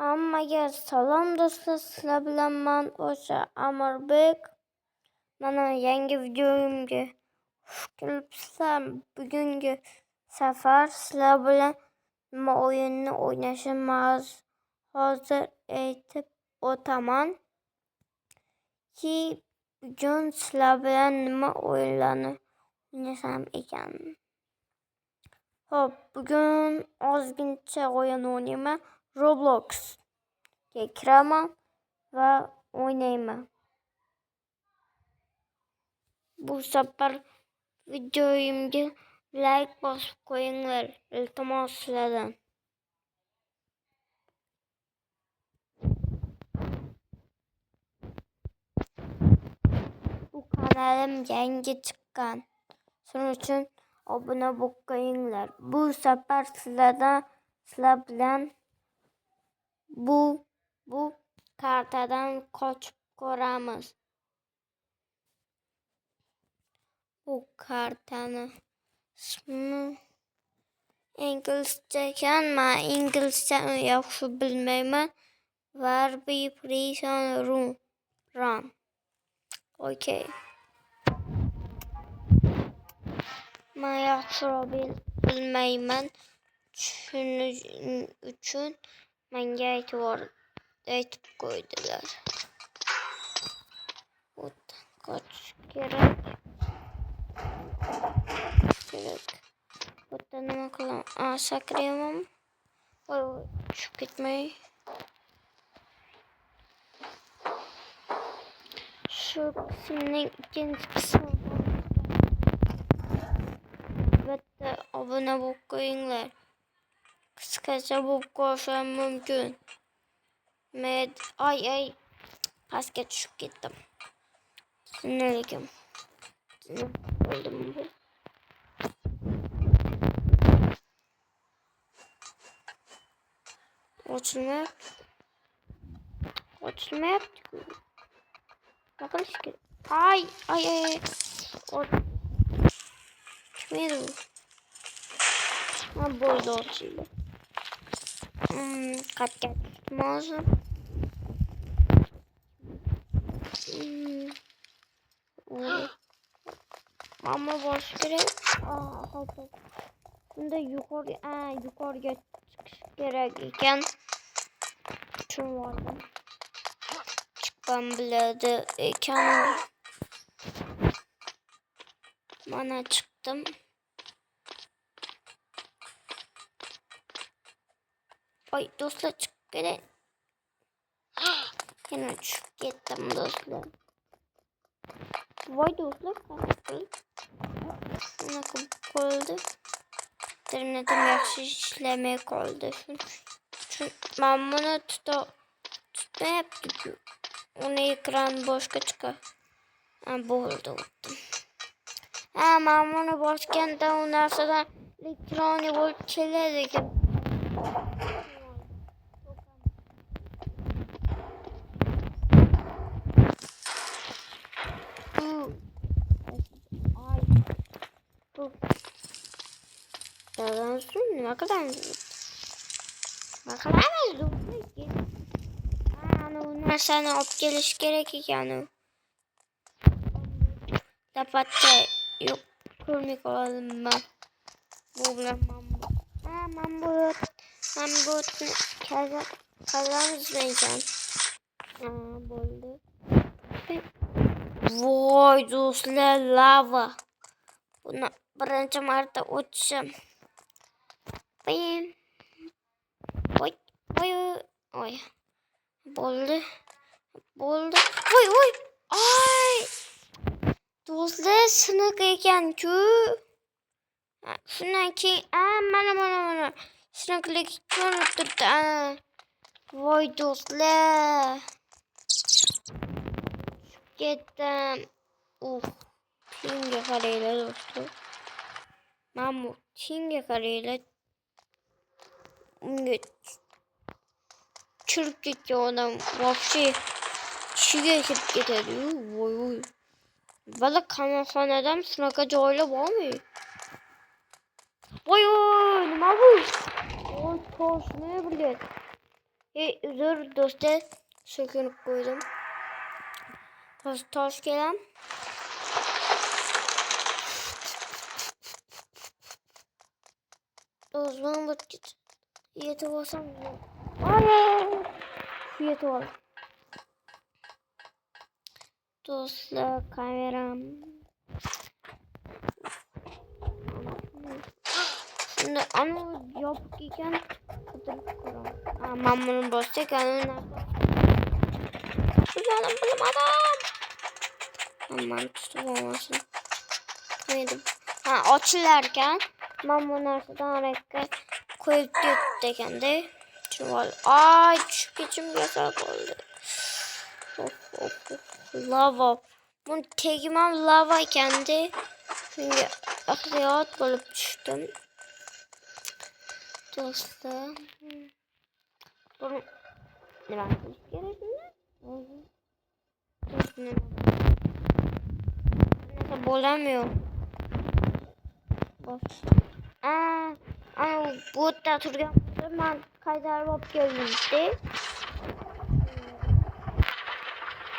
Hammaga salom do'stlar, sizlar bilan men o'sha Amirbek. Mana yangi videomga xush kelibsizlar. Bugungi safar sizlar bilan nima o'yinni o'ynashimiz hozir aytib o'taman. Ki bugun sizlar bilan nima o'yinlarni o'ynasam ekan. Hop, bugun ozgincha o'yin o'ynayman. Robloxga kiraman va o'ynayman. Bu safar videomga like bosib qo'yinglar, iltimos sizlardan. Bu kanalim yangi chiqqan. Shuning uchun obuna bo'lib qo'yinglar. Bu safar sizlar bilan bu kartadan qochib ko'ramiz. Bu kartani ismi inglizcha ekan. Men inglizcha yaxshi bilmayman. Varbi prison run. Okay. Men yaxshi bilmayman. Shuning uchun menga aytib qo'ydilar. Qochish kerak. Burada nima qilaman? Sakrayman. Voy, tushib ketmay. Shu qismning ikkinchi qismi. Albatta obuna bo'lib qo'yinglar. Qisqacha bo'lib qolishim mumkin. Ay, pastga tushib ketdim. Nelekim. O'ldim bu. Ochilmayapti. Nima qilish kerak? Ay. Chiqmaydi bu. Ha, bo'ldi, ochildi. Qatga tushdim hozir. Mamma bosh kerak. Hozir. Bunda yuqoriga chiqish kerak ekan. Tushunmadim. Chiqqan biladi ekan. Mana chiqdim. Ay, do'stlar chiqib kerak. Yana tushib ketdim do'stlar. Voy do'stlar, nima qoldi? İnternetim yaxshi ishlamay qoldi. Men buni tutmayapti. Uni ekran boshqa chiqar. Bo'ldi, o'tdim. Men buni bosganda u narsadan elektroniy bo'lib keladi ekan. Nima qilamiz? U narsani olib kelish kerak ekan. Lapatcha yo'q, ko'rmay qoldim men. Bu bilan men bu qazamiz ekan. Bo'ldi. Voy do'stlar, lava. Buni birinchi marta o'tishim. Voy. Bo'ldi. Voy. Ay. Do'stlar, siniq ekan-ku. Shundan keyin mana. Siniqlik ko'rinib turibdi. Voy do'stlar. Ketdim. Tinga qaranglar do'stlar. Mana tinga qaranglar. Unga chirib ketgan odam вообще tushiga kirib ketadi. Voy. Bala qamoqxonadan shunaqa joylar bormi? Voy, nima bu? Toshni bilet. Uzr do'stlar, so'kinib qo'ydim. Tosh kelam. Do'stman bir yetib olsam. Yetib ol. Do'stlar, kameram. Şimdi ama yopiq ekan, qidirib ko'raman. Men buni bossak, ana Güzelim bulamadım. Aman tutub olmasın. Açılarken ben bu narsadan araya koyup götürdü ekende. Ay düşüp geçimge sağ oldu. Lava. Bunu tegimem lava ekendi. Çünkü ahliyat bulup düştüm. Dostlar. Bunu ne ben gerekli? Neyse bulamıyor. Ama bu da turgan ben kaydar bop gelmişti.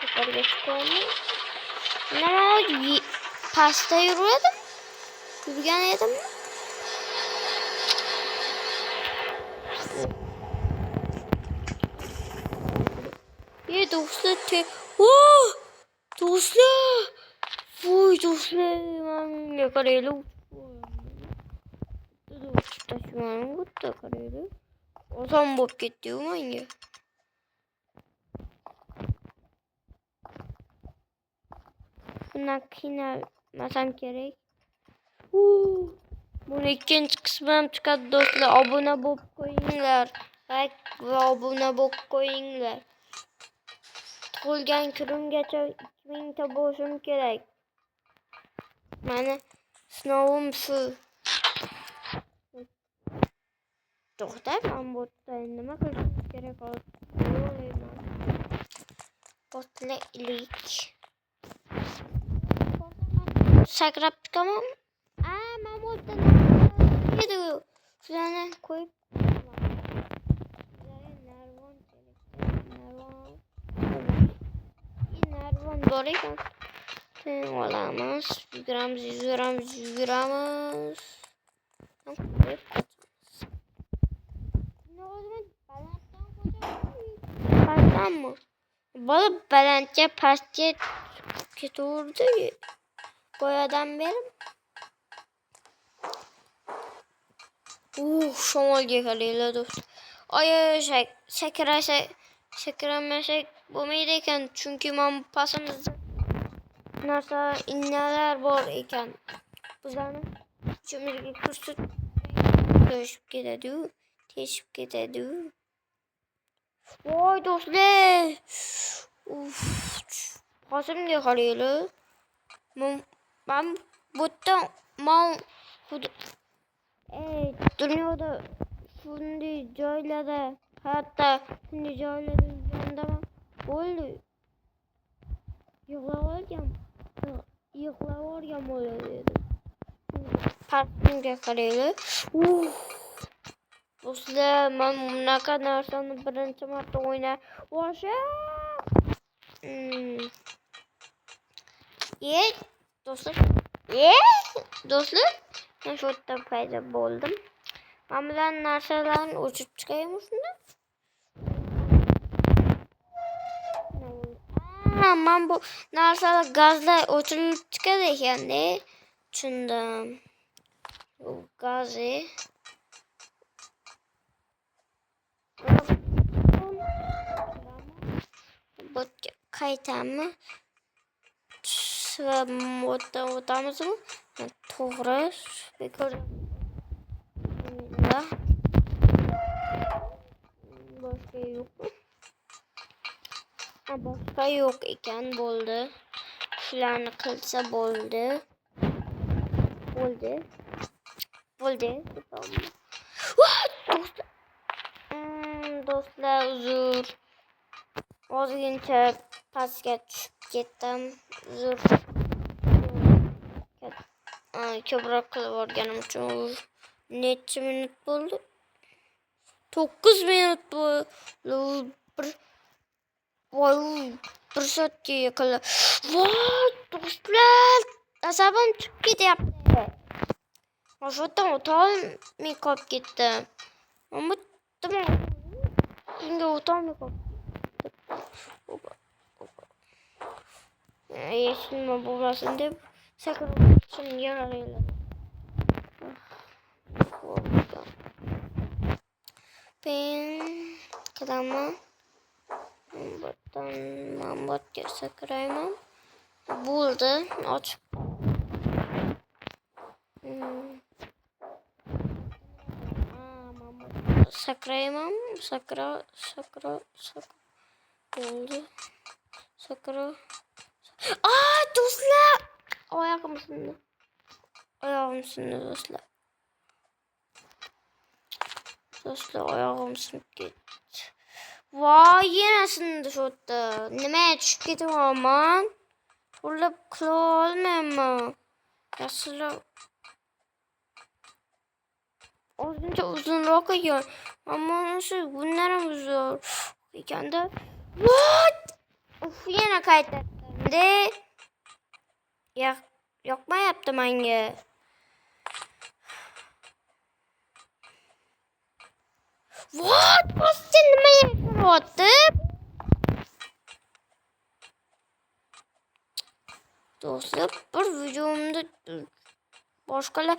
Tekrar geçtik olmuş. Ne pasta yürüdüm. Yürügen yedim. Ye dostlar dostlar. Vay dostlar. Ben yakarayalım. Taşımanın kutta karaydı. O zaman bok gitti o ya. Bundan kıynamasam gerek. Bunun ikinci kısmım çıkardı dostlar. Abone bop koyunlar. Like ve abone bop koyunlar. Tug'ilgan kunimgacha 2000 ta bo'lishim kerak. Mani sinovim shu. To'xta, men bu yerda nima qilishim kerak o'ylayman. Botlaylik. Sakrab chiqaman. Men bu yerda edi. Shularni qo'yib narvon bor ekan. Olamiz. Yuguramiz. Balanddanmi? Bola balandga pastga ketaverdi. Boyadan beri. Shamolga qaraylar do'stlar. Sakramasak bo'lmaydi ekan, chunki men pasimizda narsa innalar bor ekan. Bizlarni ichimizga kursib teshib ketadi. Voy do'stlar. Pasimga qaraylar. Ben butdan dunyoda shunday joylarda hatta shunday joylarda yurgandaman bo'ldi. Yig'lab olgan bo'ladi. Pasimga qaraylar. Do'stlar, men bunaqa narsani birinchi marta o'ynab do'stlar, men shu yerda paydo bo'ldim. Men bilan narsalarni o'chirib chiqaymi shunda? Men bu narsalar gazda o'chirilib chiqadi ekan-da. Tushundim. Bu gazi botga qaytamiz. Va moddan o'tamizmi? To'g'ri. Boshqa yo'qmi? Boshqa yo'q ekan, bo'ldi. Shularni qilsa bo'ldi. Do'stlar, uzr. Ozgincha pastga tushib ketdim. Uzr. Ko'proq qilib o'rganim uchun necha minut bo'ldi? 9 minut bir soatga yaqin. Voy do'stlar, asabim chiqib ketyapti. O'shadan o'tolmay qolib ketdim. Ammo bunga o'tolmay qolib nima bo'lmasin deb sakrashim yaraydi. Ben qilaman. Manbotga sakrayman. Bo'ldi, ochib. Sakrayman. Sakra. Bo'ldi. Sakra. Do'stlar! Oyog'im sindi. Do'stlar. Oyog'im sinib ketdi. Voy, yana sindi shu yerda. Nimaga tushib ketyapman? Qo'llab qila olmayman. Yaxshiroq. Ozgincha uzunroq ekan. Ammo shu bunlarim uzun ekanda. What? Yana qaytadi. Yoqmayapti menga. What? Bosti nima qilyapti? Do'stlar, bir videomda boshqalar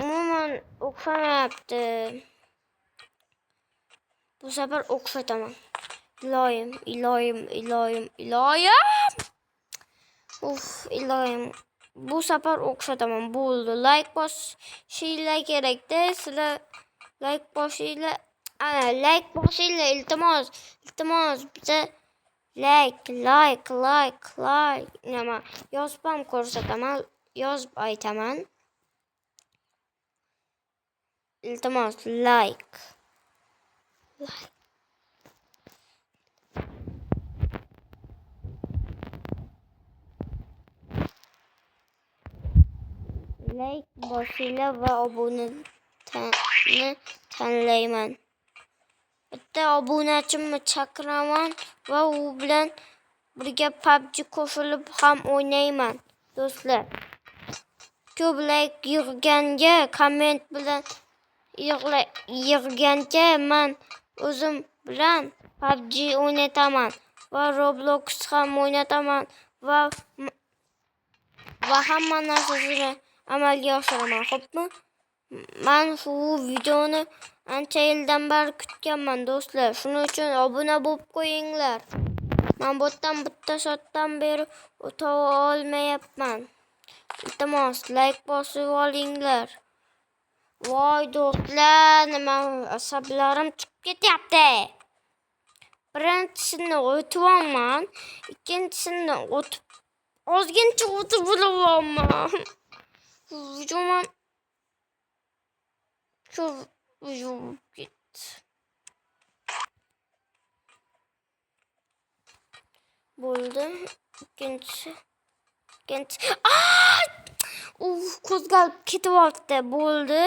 umuman o'xshamayapti. Bu safar o'xshataman. Iloyim. Iloyim. Bu safar o'xshataman. Bo'ldi. Like bosishinglar kerak-da. Sizlar like bosinglar. Like bosinglar, iltimos. Biza like. Nima? Yozib ham ko'rsataman. Yozib aytaman. Iltimos, like. Like bosinglar va obunani tanlayman. Bitta obunachimni chaqiraman va u bilan birga PUBG qo'shilib ham o'ynayman. Do'stlar, ko'p like yig'ganga, komment bilan yig'ganga men o'zim bilan PUBG o'ynataman va Roblox ham o'ynataman va hamma narsani amalga oshiraman, xo'pmi? Men shu videoni ancha yildan beri kutganman, do'stlar. Shuning uchun obuna bo'lib qo'yinglar. Men botdan bitta soatdan beri o'ta olmayapman. Iltimos, like bosib olinglar. Voy do'stlar, nima asablarim chiqib ketyapti. Birinchisini o'tyapman, ikkinchisini o'tib ozgincha o'tib bo'laman. Videoman ketdi. Bo'ldi. Ikkinchisi. Qo'zg'alib ketyapti. Bo'ldi.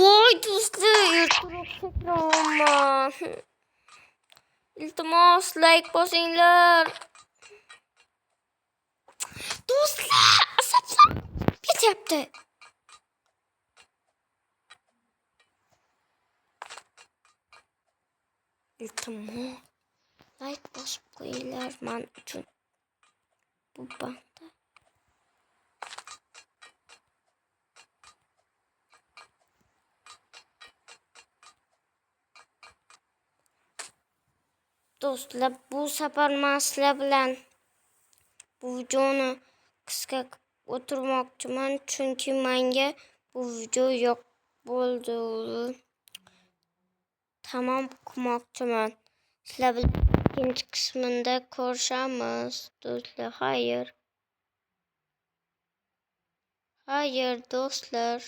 Voy do'stlar, ertaroq sakraman. Iltimos, like bosinglar. Do'stlar, asablarim ketyapti. Iltimos, like bosib qo'yinglar men uchun. Bu banda. Do'stlar, bu safar men sizlar bilan bu videoni qisqa o'tirmoqchiman, chunki menga bu video yo'q bo'ldi. Tamam qilmoqchiman. Sizlar bilan ikkinchi qismida ko'rishamiz. Do'stlar, xayr do'stlar.